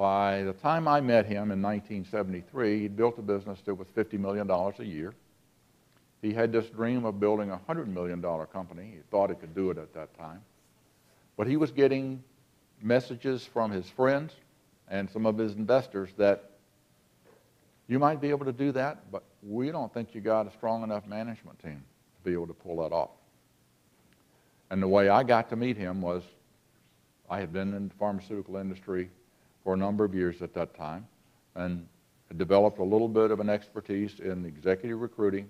By the time I met him in 1973, he'd built a business that was $50 million a year. He had this dream of building a $100 million company. He thought he could do it at that time. But he was getting messages from his friends and some of his investors that you might be able to do that, but we don't think you got a strong enough management team to be able to pull that off. And the way I got to meet him was I had been in the pharmaceutical industry for a number of years at that time and had developed a little bit of an expertise in executive recruiting,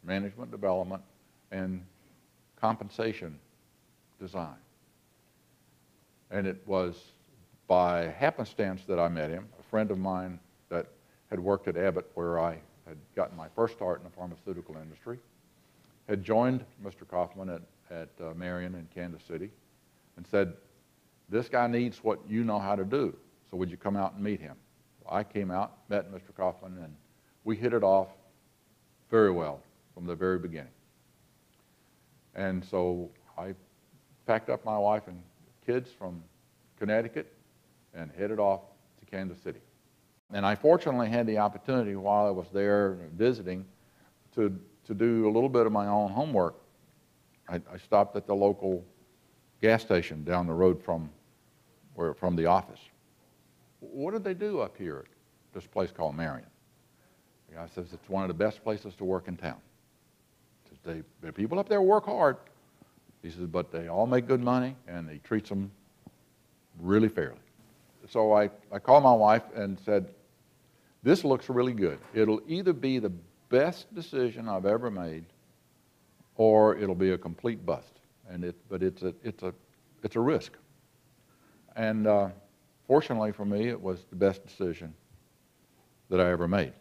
management development, and compensation design. And it was by happenstance that I met him. A friend of mine that had worked at Abbott, where I had gotten my first start in the pharmaceutical industry, had joined Mr. Kaufman at Marion in Kansas City and said, "This guy needs what you know how to do, so would you come out and meet him?" I came out, met Mr. Kaufman, and we hit it off very well from the very beginning. And so I packed up my wife and kids from Connecticut and headed off to Kansas City. And I fortunately had the opportunity while I was there visiting to do a little bit of my own homework. I stopped at the local gas station down the road from the office. What did they do up here at this place called Marion? The guy says it's one of the best places to work in town. He says, the people up there work hard. He says, but they all make good money and he treats them really fairly. So I called my wife and said, this looks really good. It'll either be the best decision I've ever made or it'll be a complete bust. But it's a risk. And fortunately for me, it was the best decision that I ever made.